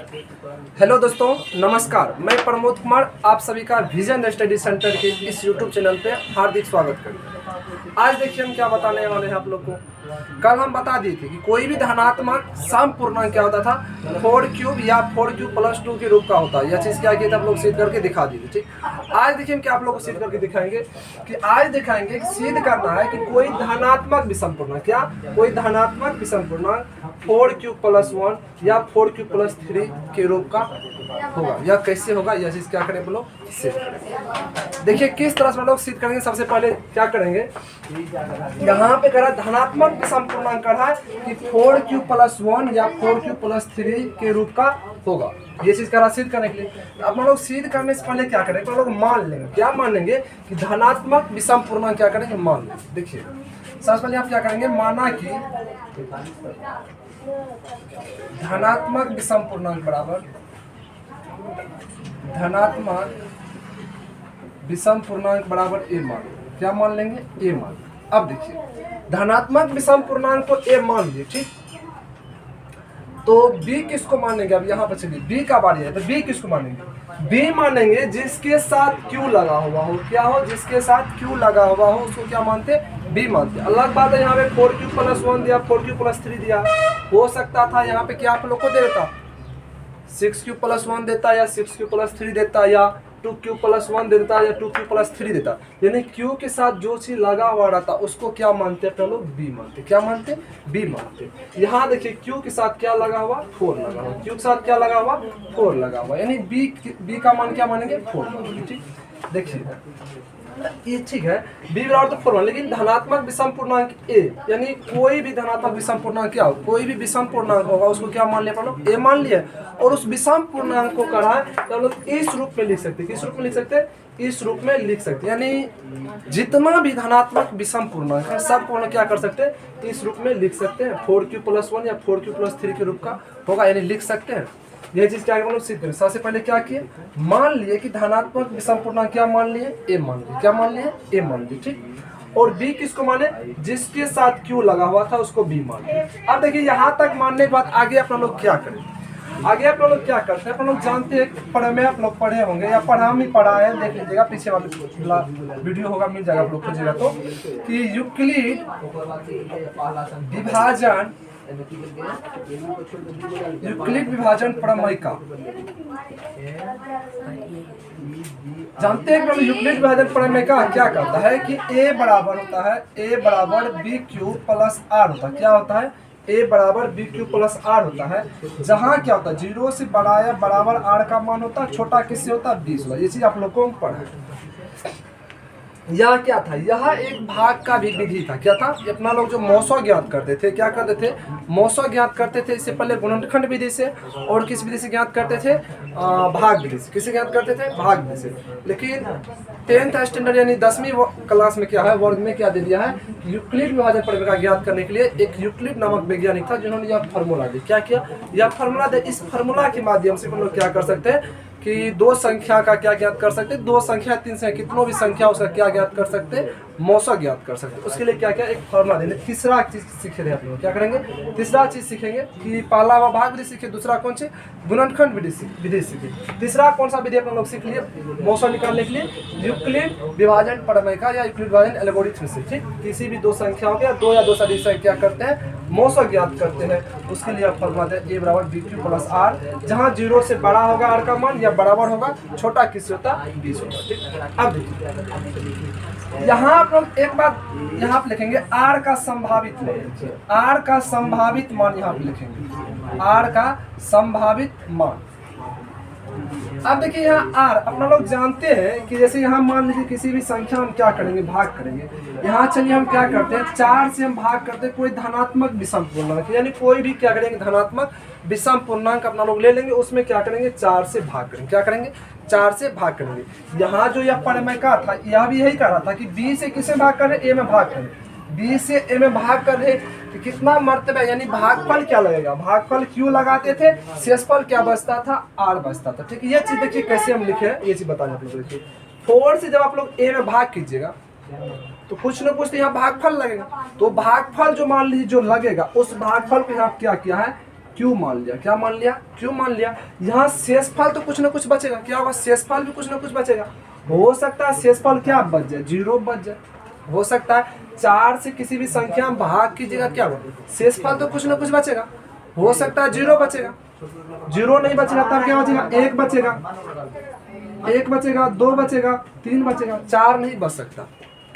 Hello दोस्तों, नमस्कार। मैं प्रमोद कुमार आप सभी का विजन स्टडी सेंटर के इस यूट्यूब चैनल पे हार्दिक स्वागत करते। आज देखिए हम क्या बताने वाले हैं आप लोग को। कल हम बता दिए थे कि कोई भी धनात्मक सम पूर्णांक क्या होता था, 4 क्यूब या 4 क्यूब प्लस 2 के रूप का होता है। यह चीज़ क्या किया था आप लोग सिद्ध करके दिखा दिए थे। ठीक, आज देखिए हम क्या आप लोग को सिद्ध करके दिखाएंगे कि आज दिखाएंगे कि सिद्ध करना है कि कोई धनात्मक विषम पूर्णांक क्या कोई धनात्मक विषम पूर्णांक 4 क्यूब प्लस 1 या 4 क्यूब प्लस 3 के रूप का होगा। यह कैसे होगा, यह चीज क्या करें बोलो सिद्ध करेंगे। देखिए किस तरह से हम लोग सिद्ध करेंगे। सबसे पहले क्या करेंगे, यहाँ पे करा धनात्मक विषम पूर्णांक करा है कि 4 क्यूब प्लस 1 या 4 क्यूब प्लस 3 के रूप का होगा। ये चीज करा सिद्ध करने के लिए आप लोग सिद्ध करने से पहले क्या करेंगे, लोग मान लेंगे। क्या मान लेंगे कि धनात्मक विषम पूर्णांक क्या करेंगे, मान लेंगे। देखिए सबसे पहले आप क्या करेंगे, माना कि धनात्मक विषम पूर्णांक बराबर धनात्मक विषम पूर्णांक बराबर ए मान। क्या मान लेंगे, ए मान। अब देखिए धनात्मक विषम पूर्णांक को ए मान लिए, ठीक। तो बी किसको मानेंगे, अब यहाँ पर चलिए बी का बारी है तो बी किसको मानेंगे, बी मानेंगे जिसके साथ क्यू लगा हुआ हो। क्या हो, जिसके साथ क्यू लगा हुआ हो उसको क्या मानते, बी मानते। अलग बात है यहाँ पे 4 क्यू प्लस 1 दिया, 4 क्यू प्लस 3 दिया। हो सकता था यहाँ पे क्या आप लोग को दे देता, 6 क्यू प्लस 1 देता या 6 क्यू प्लस 3 देता या 2 क्यू प्लस 1 देता या 2 क्यू प्लस 3 देता। यानी क्यू के साथ जो चीज लगा हुआ रहता उसको क्या मानते हैं लोग, बी मानते। क्या मानते, बी मानते। यहाँ देखिए क्यू के साथ क्या लगा हुआ, 4 लगा हुआ। क्यू के साथ क्या लगा हुआ, 4 लगा हुआ। यानी बी का मान क्या मानेंगे, 4 मानेंगे। ठीक, देखिए ये ठीक है, बी बराबर तो 4 मान, लेकिन धनात्मक विषम पूर्णांक ए यानी कोई भी धनात्मक विषम पूर्णांक क्या हो, कोई भी विषम पूर्णांक होगा उसको क्या मान लिया लोग, ए मान लिया। और उस विषम पूर्णांक को करा तो हम लोग इस रूप में लिख सकते। किस रूप में लिख सकते, इस रूप में लिख सकते। यानी जितना भी धनात्मक विषम पूर्णांक है सबको हम लोग क्या कर सकते हैं, इस रूप में लिख सकते हैं। 4 क्यू प्लस 1 या 4 क्यू प्लस 3 के रूप का होगा, यानी लिख सकते हैं। यह चीज क्या है सिद्ध करें। सबसे पहले क्या किए, मान लिए कि धनात्मक विषम पूर्णांक क्या मान लिए, ए मान लिए। क्या मान लिए, ए मान लिए। ठीक, और बी किसको माने, जिसके साथ क्यू लगा हुआ था उसको बी मान लिए। अब देखिए यहाँ तक मानने के बाद आगे अपना लोग क्या करें, आगे आप लोग क्या करते हैं, आप लोग जानते हैं पढ़े में आप लोग पढ़े होंगे या पढ़ा में पढ़ा है, देख लीजिएगा पीछे वाले वीडियो होगा, मिल जाएगा आप लोग खोजिएगा तो, कि यूक्लिड विभाजन प्रमेयिका। जानते हैं कि यूक्लिड विभाजन प्रमेयिका क्या करता है कि ए बराबर होता है, ए बराबर बी क्यू प्लस आर होता है। क्या होता है, ए बराबर बी क्यू प्लस आर होता है। जहाँ क्या होता है, 0 से बड़ा या बराबर आर का मान होता है, छोटा किससे होता है, 20 होता है। ये चीज आप लोगों को पढ़ा। यह क्या था, यह एक भाग का भी विधि था। क्या था, अपना लोग जो मौसा ज्ञात करते थे, क्या करते थे, मौसा ज्ञात करते थे। इससे पहले गुणनखंड विधि से, और किस विधि से ज्ञात करते थे, भाग विधि से। किसे ज्ञात करते थे, भाग विधि से। लेकिन 10th स्टैंडर्ड यानी 10वीं क्लास में क्या है, वर्ग में क्या दे दिया है, यूक्लिड विभाजन प्रमेय ज्ञात करने के लिए एक यूक्लिड नामक वैज्ञानिक था जिन्होंने यह फार्मूला दिया। क्या किया, यह फार्मूला दे। इस फार्मूला के माध्यम से हम लोग क्या कर सकते हैं कि दो संख्या का क्या ज्ञात कर सकते हैं, 2 संख्या 3 संख्या कितनों भी संख्या उसका क्या ज्ञात कर सकते हैं, मौसा ज्ञात कर सकते हैं। उसके लिए क्या क्या एक फॉर्मूला देने। तीसरा चीज सीखे थे आप लोग, क्या करेंगे, तीसरा चीज सीखेंगे कि पहला व भाग विधि सीखे, दूसरा कौन सी, गुणनखंड विधि सीखे। तीसरा कौन सा विधि अपने लोग सीख लिए, मौसा निकालने के लिए यूक्लिड विभाजन प्रमेयिका या यूक्लिड विभाजन एल्गोरिथम से। ठीक, किसी भी 2 संख्याओं के 2 या 2 से अधिक संख्या करते हैं, मौसा ज्ञात करते हैं। उसके लिए फॉर्मूला है ए बराबर बी क्यू प्लस आर, जहाँ 0 से बड़ा होगा आर का मान या बराबर होगा, छोटा किससे होता, 20 होगा। ठीक, अब देखिए यहाँ आप लोग एक बात यहाँ पे लिखेंगे, आर का संभावित मान। आर का संभावित मान यहाँ पे लिखेंगे, आर का संभावित मान। अब देखिए यहाँ आर अपना लोग जानते हैं कि जैसे यहाँ मान लीजिए किसी भी संख्या हम क्या करेंगे, भाग करेंगे। यहाँ चलिए हम क्या करते हैं, 4 से हम भाग करते हैं कोई धनात्मक विषम पूर्णांक, यानी कोई भी क्या करेंगे, धनात्मक विषम पूर्णांक अपना लोग ले लेंगे, उसमें क्या करेंगे, 4 से भाग करेंगे। क्या करेंगे, 4 से भाग करेंगे। यहाँ जो यह प्रमेयिका था यह भी यही कर रहा था कि बी से किसे भाग कर रहे, ए में भाग करें। बी से ए में भाग कर रहे तो कितना मर्तबा, यानी भागफल क्या लगेगा, भागफल क्यू लगाते थे, शेषफल क्या बचता था, आर बचता था। ठीक है, ये चीज देखिए कैसे हम लिखे हैं, ये चीज बताने आप लोग। देखिए 4 से जब आप लोग ए में भाग कीजिएगा तो कुछ ना कुछ तो यहाँ भागफल लगेगा। तो भागफल जो मान लीजिए जो लगेगा, उस भागफल को यहाँ क्या किया है, क्यू मान लिया। क्या मान लिया? क्यू मान लिया। यहाँ शेषफल तो कुछ ना कुछ बचेगा। क्या होगा? शेषफल भी कुछ ना कुछ बचेगा। हो सकता है शेषफल क्या बच जाए? 0 बच जाए। हो सकता है 4 से किसी भी संख्या में भाग कीजिएगा, क्या होगा? शेषफल तो कुछ ना कुछ बचेगा। हो सकता है 0 बचेगा। 0 नहीं बचेगा तब क्या बचेगा? 1 बचेगा, 1 बचेगा, 2 बचेगा, 3 बचेगा, 4 नहीं बच सकता।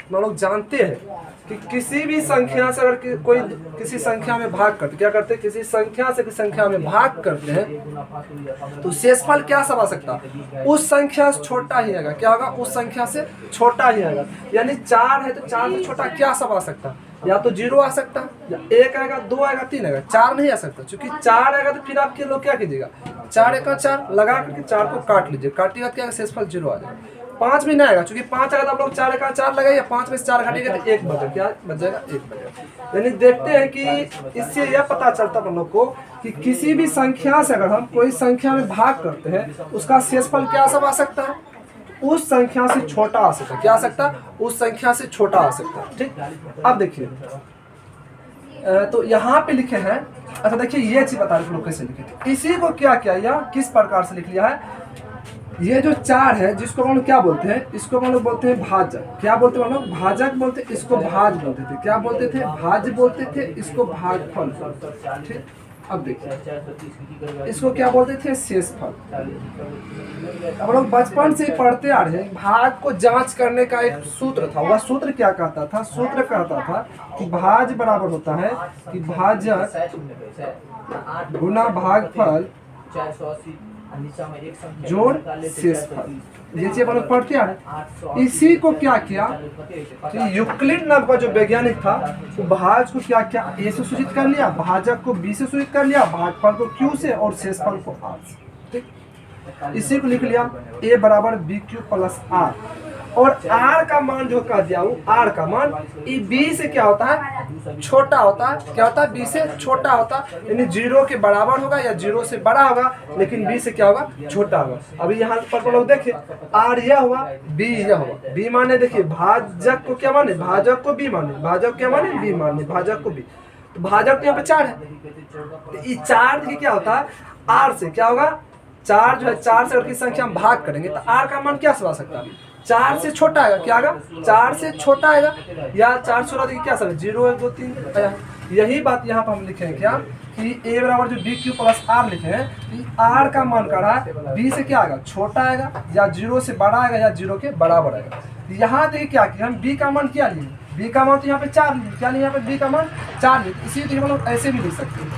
हम लोग जानते हैं कि किसी भी संख्या से अगर कोई किसी संख्या में भाग करते, क्या करते हैं? किसी संख्या से किसी संख्या में भाग करते हैं तो शेषफल क्या सब आ सकता है? उस संख्या से छोटा ही आएगा। क्या होगा? उस संख्या से छोटा ही आएगा। यानी 4 है तो 4 से छोटा क्या सब आ सकता है? या तो 0 आ सकता है, या 1 आएगा, 2 आएगा, 3 आएगा। 4 नहीं आ सकता, क्योंकि 4 आएगा तो फिर आपके लोग क्या कीजिएगा? 4 1 4 लगा करके 4 को काट लीजिए। काटिएगा क्या? शेषफल 0 आ जाएगा। 5 भी नहीं आएगा, क्योंकि 5 आएगा तो आप लोग 4 1 4 लगाइए, 5 में से 4 घटेगा तो 1 बचेगा। क्या बच जाएगा? 1 बचेगा। यानी देखते हैं कि इससे यह पता चलता है हम लोग को कि किसी भी संख्या से अगर हम कोई संख्या में भाग करते हैं उसका शेषफल क्या सब आ सकता है? उस संख्या से छोटा आ सकता है। क्या आ सकता है? उस संख्या से छोटा आ सकता है। ठीक, अब देखिए तो यहाँ पे लिखे हैं। अच्छा देखिए ये चीज बता रहे लोग कैसे लिखे थे। इसी को क्या किया या किस प्रकार से लिख लिया है? ये जो 4 है जिसको हम लोग क्या बोलते हैं? इसको हम लोग बोलते हैं भाजक। क्या बोलते हैं हम लोग? भाजक बोलते। इसको भाज बोलते थे। क्या बोलते थे? भाज बोलते थे। इसको भागफल। ठीक, अब देखिए इसको क्या बोलते थे? शेषफल। हम लोग बचपन से पढ़ते आ रहे हैं। भाग को जांच करने का एक सूत्र था। वह सूत्र क्या कहता था? सूत्र कहता था कि भाज बराबर होता है कि भाजक गुना भागफल जोड़ शेषफल। ये चीज हम लोग पढ़ते आ रहे। इसी को क्या किया कि यूक्लिड नाम का जो वैज्ञानिक था वो भाज को क्या किया? ए से सूचित कर लिया, भाजक को बी से सूचित कर लिया, भागफल को क्यू से और शेषफल को आर से। ठीक, इसी को लिख लिया ए बराबर बी क्यू प्लस आर। और आर का मान जो कह दिया वो आर का मान ये बी से क्या होता है? छोटा होता है। क्या होता है? बी से छोटा होता है। यानी 0 के बराबर होगा या 0 से बड़ा होगा, लेकिन बी से क्या होगा? छोटा होगा। अभी यहाँ पर लोग देखे आर यह हुआ, बी यह हुआ। बी माने देखिए भाजक को क्या माने? भाजक को बी माने। भाजक क्या माने? बी माने। भाजक को बी। तो भाजक यहाँ पे 4 है तो ये 4 देखिए क्या होता है? आर से क्या होगा? 4 जो है 4 से अगर किसी संख्या में भाग करेंगे तो आर का मान क्या आ सकता है? 4 से छोटा आएगा। क्या आएगा? 4 से छोटा आएगा। या 4 से छोटा देखिए क्या सब? 0 1 2 3। यही बात यहाँ पर हम लिखे हैं क्या कि ए बराबर जो बी क्यू प्लस आर लिखे हैं कि आर का मान का रहा है बी से क्या आएगा? छोटा आएगा, या 0 से बड़ा आएगा, या 0 के बराबर आएगा। यहाँ देखिए क्या किया हम? बी का मान क्या लिए? बी का मान तो यहाँ पे 4 लिए। क्या लिए? यहाँ पे बी का मान 4 लिए। इसी हम लोग ऐसे भी लिख सकते हैं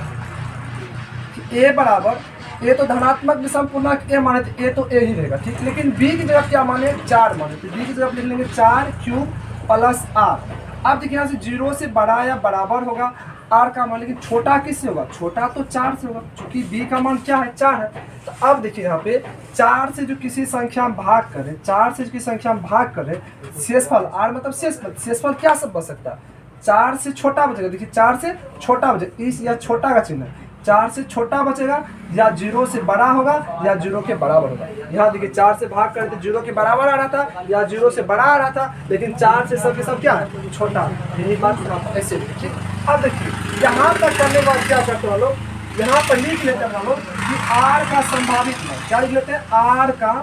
कि ए बराबर, ए तो धनात्मक विषम पूर्णांक ए माने तो ए तो ए ही रहेगा। ठीक, लेकिन बी की जगह क्या माने? 4 माने तो बी की जगह लिख लेंगे 4 क्यूब प्लस आर। अब देखिए यहाँ से 0 से बड़ा या बराबर होगा आर का मान, लेकिन छोटा किससे होगा? छोटा तो 4 से होगा, क्योंकि बी का मान क्या है? 4 है। तो अब देखिए यहाँ पे 4 से जो किसी संख्या में भाग करें, 4 से किसी संख्या में भाग करें, शेषफल आर मतलब शेषफल। शेषफल क्या सब बच सकता है? 4 से छोटा बचेगा। देखिए 4 से छोटा बचेगा, इस या छोटा का चिन्ह है। 4 से छोटा बचेगा, या 0 से बड़ा होगा, या 0 के बराबर होगा। यहाँ देखिए 4 से भाग करते 0 के बराबर आ रहा था, या 0 से बड़ा आ रहा था, लेकिन 4 से सब के सब क्या है? छोटा। यही बात ऐसे। ठीक, अब देखिए यहाँ तक करने के बाद क्या करते हैं लोग? यहाँ पर लिख लेते हैं हम लोग कि आर का संभावित मान। क्या लिख लेते हैं? आर का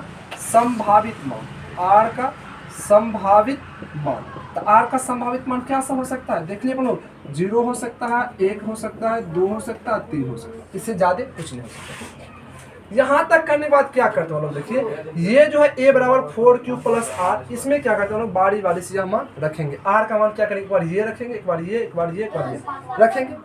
संभावित मान। आर का संभावित मान। तो आर का संभावित मान क्या सब हो सकता है? देख लीजिए हम लोग, 0 हो सकता है, 1 हो सकता है, 2 हो सकता है, 3 हो सकता है। इससे ज्यादा कुछ नहीं हो सकता। यहाँ तक करने के बाद क्या करते हैं लोग? देखिए ये जो है ए बराबर 4 क्यू प्लस आर, इसमें क्या करते हैं लोग? बारी बारी से यह मान रखेंगे। आर का मान क्या करेंगे? एक बार ये रखेंगे, एक बार ये, एक बार ये, एक बार ये रखेंगे।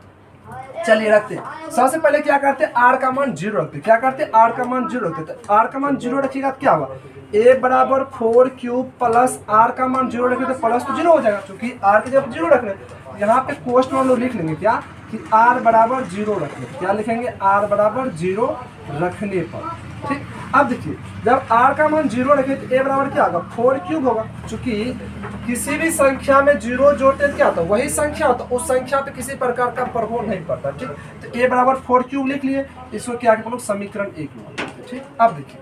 चलिए रखते हैं। सबसे पहले क्या करते हैं? आर का मान 0 रखते हैं। क्या करते हैं? आर का मान 0 रखते हैं। तो आर का मान 0 रखिएगा तो क्या होगा? ए बराबर 4 क्यूब प्लस आर का मान 0 रखें तो प्लस तो 0 हो जाएगा, क्योंकि आर की जब 0 रख रहे हैं। यहाँ पे पोस्ट में हम लोग लिख लेंगे क्या कि आर बराबर 0 रखने। क्या लिखेंगे? आर बराबर 0 रखने पर। ठीक, अब देखिए जब आर का मान 0 रखे तो ए बराबर क्या होगा? 4 क्यूब होगा, क्योंकि किसी भी संख्या में 0 जोड़ते क्या होता है? वही संख्या होता है, उस संख्या पे किसी प्रकार का प्रभाव नहीं पड़ता। ठीक, तो ए बराबर 4 क्यूब लिख लिए। इसको क्या हम लोग समीकरण 1 में। ठीक, अब देखिए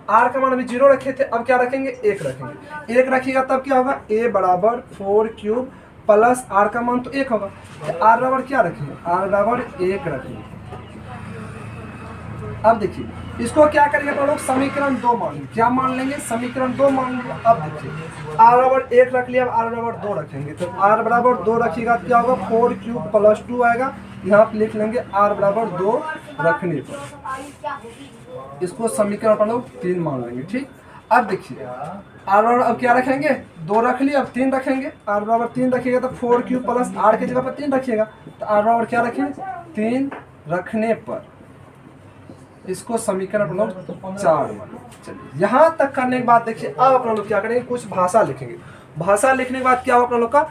आर का मान अभी 0 रखे थे, अब क्या रखेंगे? 1 रखेंगे। 1 रखिएगा तब क्या होगा? ए बराबर 4 क्यूब प्लस आर का मान तो 1 होगा। तो आर बराबर क्या रखेंगे? आर बराबर 1 रखेंगे। अब देखिए इसको क्या करेंगे तो लोग समीकरण 2 मान लेंगे। क्या मान लेंगे? समीकरण 2 मान लेंगे। अब देखिए r बराबर 1 रख लिया, अब r बराबर 2 रखेंगे तो r बराबर 2 रखिएगा क्या होगा 4 क्यूब प्लस 2 आएगा। यहाँ पे लिख लेंगे r बराबर 2 रखने पर इसको समीकरण पर लोग 3 मान लेंगे। ठीक, अब देखिए r बराबर अब क्या रखेंगे 2 रख लिया, अब 3 रखेंगे। r बराबर 3 रखिएगा तो 4 क्यूब प्लस r की जगह पर 3 रखिएगा तो r बराबर क्या रखेंगे 3 रखने पर इसको समीकरण अपना लोग 4 मान। चलिए यहाँ तक करने के बाद देखिए अब अपना लोग क्या करेंगे कुछ भाषा लिखेंगे। भाषा लिखने के बाद क्या होगा अपना लोग का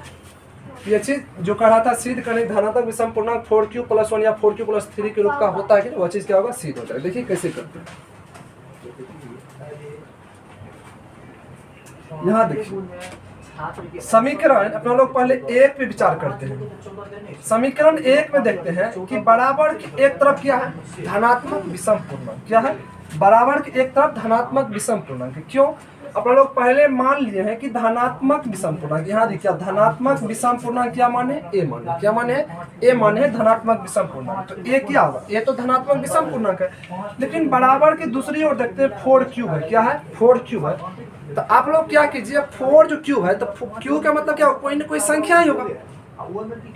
ये चीज जो कहा था सिद्ध करने धनात्मक विषम पूर्णांक 4 क्यू प्लस 1 या 4 क्यू प्लस 3 के रूप का होता है कि वह चीज क्या होगा सिद्ध होता है। देखिए कैसे करते हैं। यहाँ देखिए समीकरण अपना लोग पहले 1 पे विचार करते हैं। समीकरण 1 में देखते हैं कि बराबर की एक तरफ क्या है धनात्मक विषम पूर्णांक। क्या है? बराबर की एक तरफ धनात्मक विषम पूर्णांक। क्यों? अपना लोग पहले मान लिए हैं कि धनात्मक विषम पूर्णांक। यहाँ देखिए धनात्मक विषम पूर्णांक क्या माने ए माने। क्या माने? ए माने धनात्मक विषम पूर्णांक। तो ए क्या होगा? ए तो धनात्मक विषम पूर्णांक है, लेकिन बराबर की दूसरी ओर देखते हैं 4 क्यूब है। क्या है? 4 क्यूब है। तो आप लोग क्या कीजिए 4 जो क्यूब है तो क्यू का मतलब क्या कोई ना कोई संख्या ही होगा।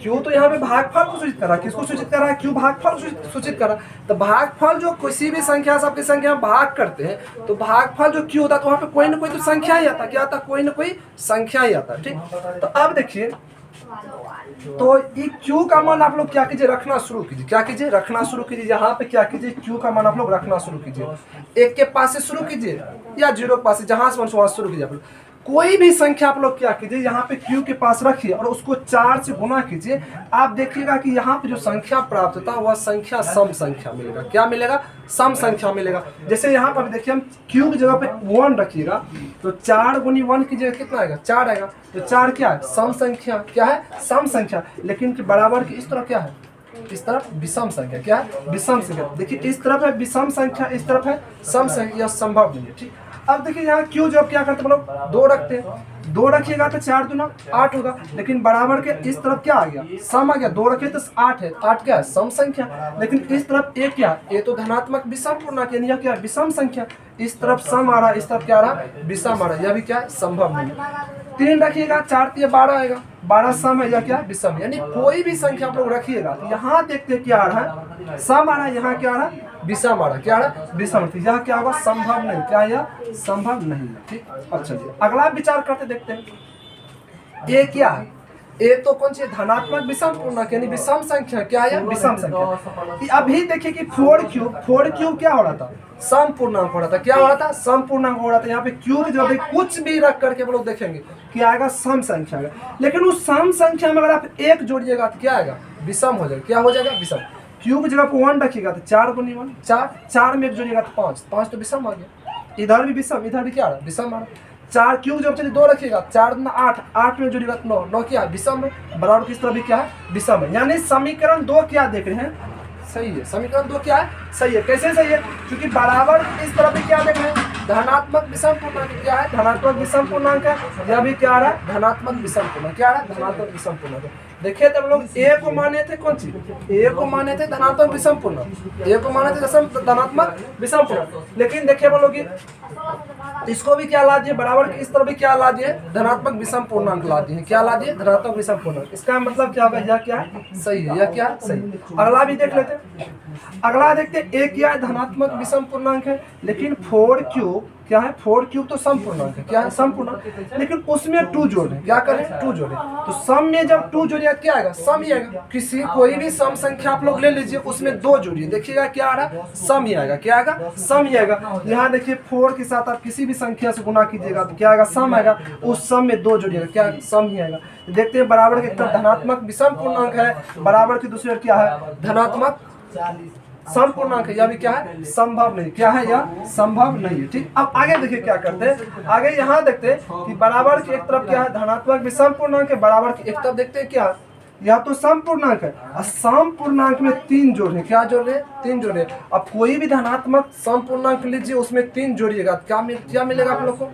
क्यू तो यहाँ पे भागफल को सूचित कर रहा है। किसको सूचित कर रहा है? क्यू भागफल सूचित कर रहा है। तो भागफल जो किसी भी संख्या से आपकी संख्या भाग करते हैं तो भागफल जो क्यू होता है तो वहाँ पे कोई ना कोई तो संख्या ही आता है। क्या आता है? कोई ना कोई संख्या ही आता है। ठीक, तो अब देखिए तो ये क्यू का मान आप लोग क्या कीजिए रखना शुरू कीजिए। क्या कीजिए? रखना शुरू कीजिए। यहाँ पे क्या कीजिए क्यू का मान आप लोग रखना शुरू कीजिए। 1 के पास से शुरू कीजिए या 0 के पास से जहां से वहां शुरू कीजिए। आप लोग कोई भी संख्या आप लोग क्या कीजिए यहाँ पे क्यू के पास रखिए और उसको 4 से गुना कीजिए। आप देखिएगा कि यहाँ पे जो संख्या प्राप्त होता है वह संख्या सम संख्या मिलेगा। क्या मिलेगा? सम संख्या मिलेगा। जैसे यहाँ पर देखिए हम क्यू की जगह पे 1 रखिएगा तो 4 गुनी 1 की जगह कितना आएगा 4 आएगा। तो 4 क्या है? सम संख्या। क्या है? सम संख्या। लेकिन बराबर की इस तरफ क्या है? इस तरफ विषम संख्या। क्या है? विषम संख्या। देखिए इस तरफ है विषम संख्या, इस तरफ है सम संख्या। यह संभव नहीं है। ठीक, अब देखिए यहाँ क्यू जब क्या करते हैं लोग 2 रखते हैं। 2 रखिएगा तो 4 दूना 8 होगा, लेकिन बराबर के इस तरफ क्या आ गया? सम आ गया। 2 रखे तो 8 है। 8 क्या है? सम संख्या। लेकिन इस तरफ ए क्या? ए तो धनात्मक विषम पूर्णांक यानी क्या? विषम संख्या। इस तरफ सम आ रहा है, इस तरफ क्या आ रहा है? विषम आ रहा है। यह भी क्या है? संभव नहीं है। 3 रखिएगा 4 3 12 आएगा। 12 सम है या क्या? विषम। यानी कोई भी संख्या आप लोग रखिएगा तो यहाँ देखते क्या आ रहा है? सम आ रहा है। यहाँ क्या आ रहा है? विषम आ रहा है। क्या आ रहा है? विषम। यह क्या होगा? संभव नहीं। क्या? यह संभव नहीं है। ठीक, अच्छा जी अगला विचार करते देखते हैं। ए क्या है? ए तो कौन सी धनात्मक विषम पूर्णांक यानी विषम संख्या। क्या है? विषम संख्या। अभी देखिए कि 4 क्यूब क्या हो रहा था? सम पूर्णांक हो रहा था। क्या हो रहा था? सम पूर्णांक हो रहा था। यहाँ पे क्यूब जब कुछ भी रख करके हम लोग देखेंगे क्या आएगा? सम संख्या आएगा। लेकिन उस सम संख्या में अगर आप 1 जोड़िएगा तो क्या आएगा? विषम हो जाएगा। क्या हो जाएगा? विषम। क्यूब की जगह पर 1 रखिएगा तो 4 गुनी 1 4, 4 में 1 जोड़िएगा तो 5, 5 तो विषम आ गया। इधर भी विषम, इधर भी क्या आ रहा है? विषम आ रहा है। 4 क्यूब जब चलिए 2 रखिएगा 4 दूना 8, 8 में जोड़िएगा तो 9, 9 क्या? विषम है। बराबर किस तरह भी क्या है? विषम है। यानी समीकरण 2 क्या देख रहे हैं? सही है। समीकरण 2 क्या है? सही है। कैसे सही है? क्योंकि बराबर इस तरफ भी क्या देख रहे हैं? धनात्मक विषम पूर्णांक। क्या है? धनात्मक विषम पूर्णांक है। यह भी क्या आ रहा है? धनात्मक विषम पूर्णांक। क्या आ रहा है? धनात्मक विषम पूर्णांक। देखिए तब लोग ए को माने थे कौन सी? ए को माने थे धनात्मक विषम पूर्णांक। ए को माने थे धनात्मक विषम पूर्णांक। लेकिन देखिए बोलो कि इसको भी क्या ला दिए? बराबर के इस तरफ भी क्या ला दिए? धनात्मक विषम पूर्णांक ला दिए। क्या ला दिए? धनात्मक विषम पूर्णांक। इसका मतलब क्या होगा? यह क्या है? सही है। यह क्या है? सही। अगला भी देख लेते हैं। अगला देखते हैं ए क्या है? धनात्मक विषम पूर्णांक है। लेकिन 4 क्यूब क्या है? 4 क्यूब तो सम पूर्णांक है। क्या है? सम पूर्णांक। लेकिन उसमें 2 जोड़े। क्या करें? 2 जोड़े। तो सम में जब 2 जोड़िए क्या आएगा? सम ही आएगा। किसी कोई भी सम संख्या आप लोग ले लीजिए उसमें 2 जोड़िए देखिएगा क्या आ रहा है? सम ही आएगा। क्या आएगा? सम ही आएगा। यहाँ देखिए 4 के साथ आप किसी भी संख्या से गुना कीजिएगा तो क्या आएगा? सम आएगा। उस सम में 2 जोड़िएगा क्या? सम ही आएगा। देखते हैं बराबर के तरफ धनात्मक विषम पूर्णांक है, बराबर की दूसरी ओर क्या है? धनात्मक सम पूर्णांक है। यह भी क्या है? संभव नहीं। क्या है? यह संभव नहीं है। ठीक, अब आगे देखिए क्या करते हैं। आगे यहाँ देखते हैं कि बराबर की एक तरफ क्या है? धनात्मक विषम पूर्णांक है। बराबर की एक तरफ देखते हैं क्या? यह तो सम पूर्णांक है और सम पूर्णांक में 3 जोड़ है। क्या जोड़ है? 3 जोड़ है। अब कोई भी धनात्मक सम पूर्णांक लीजिए उसमें 3 जोड़िएगा क्या मिलेगा आप लोग को?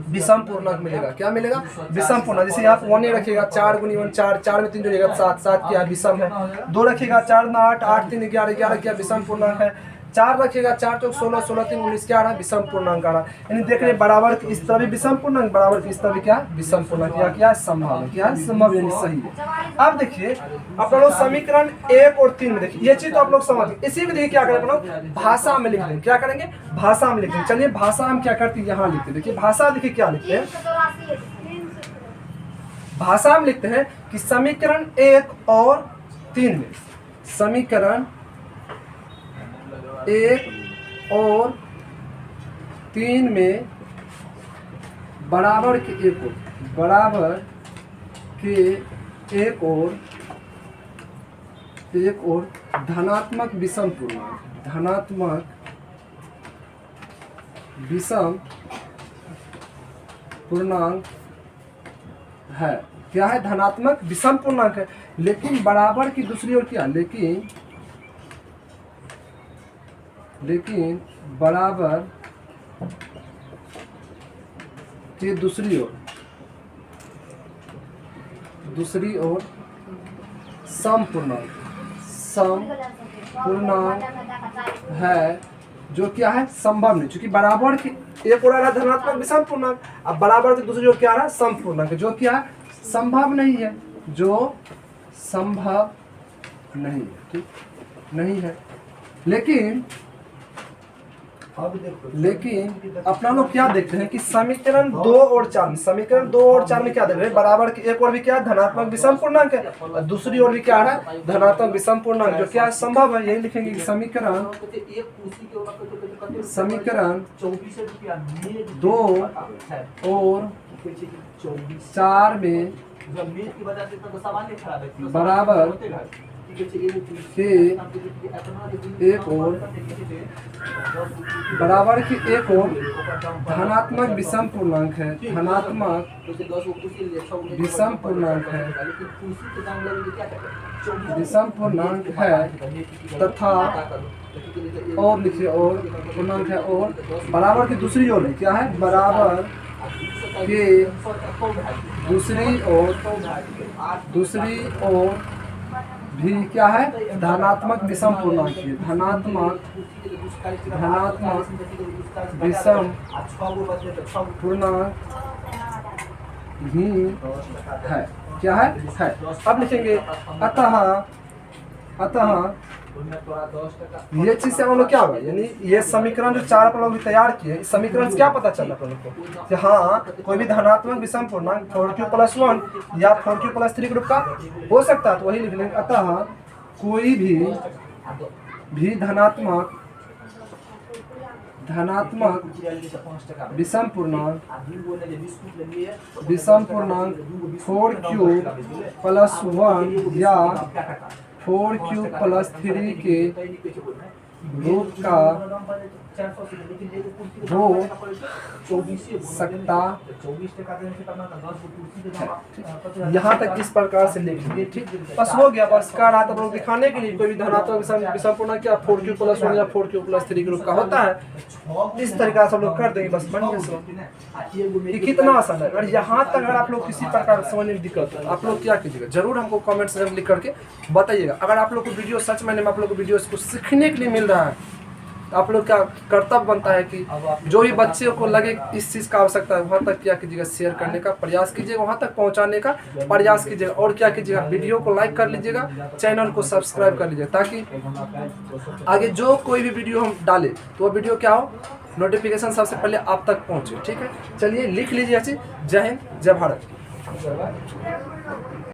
विषम पूर्णांक मिलेगा। क्या मिलेगा? विषम पूर्णांक। जैसे यहाँ 1 रखिएगा 4 गुनी 1 4, 4 में 3 जोड़िएगा 7, 7 क्या? विषम है। 2 रखिएगा 4 9 8, 8 3 11, 11 क्या? विषम पूर्णांक है। 4 रखिएगा, 4 चौक 16, 16 3 19 क्या आ रहा है, विषम पूर्णांक आ रहा है। यानी देख रहे बराबर की इस तरह भी विषम पूर्णांक, बराबर की इस तरह भी क्या विषम पूर्णांक, क्या संभव है, क्या संभव यानी सही है। अब देखिए आप लोग समीकरण 1 और 3 में देखिए ये चीज तो आप लोग समझ गए। इसी में देखिए क्या करें आप लोग, भाषा में लिख लेंगे, क्या करेंगे भाषा में लिख लेंगे। चलिए भाषा हम क्या करते हैं, यहाँ लिखते हैं। देखिए भाषा देखिए क्या लिखते हैं, भाषा में लिखते हैं कि समीकरण 1 और 3 में, समीकरण 1 और 3 में बराबर के एक और, बराबर के एक और धनात्मक विषम पूर्णांक, धनात्मक विषम पूर्णांक है। क्या है, धनात्मक विषम पूर्णांक है। लेकिन बराबर की दूसरी ओर क्या, लेकिन बराबर के दूसरी ओर सम पूर्णांक है, जो क्या है संभव नहीं। क्योंकि बराबर की एक और आ रहा धनात्मक विषम पूर्णांक, अब बराबर की दूसरी ओर क्या आ रहा है सम पूर्णांक, जो क्या है संभव नहीं है, जो संभव नहीं है, ठीक नहीं है। लेकिन अपना लोग क्या देखते हैं कि समीकरण 2 और 4 में, समीकरण 2 और 4 में क्या देख रहे हैं, बराबर की एक और भी क्या है धनात्मक विषम पूर्णांक है, और दूसरी ओर भी क्या आ रहा है धनात्मक विषम पूर्णांक, जो क्या संभव है। यही लिखेंगे कि समीकरण 2 और 4 में बराबर के एक और, बराबर की एक और धनात्मक विषम पूर्णांक है, धनात्मक विषम पूर्णांक है, विषम पूर्णांक है तथा और लिखिए और पूर्णांक है, और बराबर की दूसरी ओर भी क्या है, बराबर के दूसरी ओर भी क्या है धनात्मक विषम पूर्णांक है, धनात्मक विषम पूर्णांक ही है। क्या है। अब लिखेंगे अतः ये चीज से हम लोग क्या होगा, यानी ये समीकरण जो 4 अपन लोग तैयार किए, इस समीकरण से क्या पता चला अपन लोग को कि हाँ कोई भी धनात्मक विषम पूर्णांक 4q+1 या 4q+3 ग्रुप का हो सकता है। तो वही लिख लेंगे, अतः कोई भी धनात्मक विषम पूर्णांक 4q+1 या 4q+3 के ग्रुप का हो सकता है। यहाँ तक इस प्रकार से लिख लीजिए, ठीक बस हो गया। बस का रहा तो दिखाने के लिए कोई भी धनात्मक विषम पूर्णांक क्या 4q+1 या 4q+3 ग्रुप का होता है, इस तरीका से हम लोग कर देंगे। बस बन गया। कितना आसान है। अगर यहाँ तक अगर आप लोग किसी प्रकार समझने में दिक्कत है, आप लोग क्या कीजिएगा, जरूर हमको कमेंट सेक्शन में लिख करके बताइएगा। अगर आप लोग को वीडियो सच में आप लोग को वीडियो को सीखने के लिए मिल रहा है, आप लोग का कर्तव्य बनता है कि जो भी बच्चे को लगे इस चीज़ का आवश्यकता है, वहाँ तक क्या कीजिएगा शेयर करने का प्रयास कीजिएगा, वहाँ तक पहुँचाने का प्रयास कीजिएगा। और क्या कीजिएगा, वीडियो को लाइक कर लीजिएगा, चैनल को सब्सक्राइब कर लीजिएगा, ताकि आगे जो कोई भी वीडियो हम डालें तो वो वीडियो क्या हो, नोटिफिकेशन सबसे पहले आप तक पहुँचे। ठीक है, चलिए लिख लीजिए। जय हिंद, जय भारत।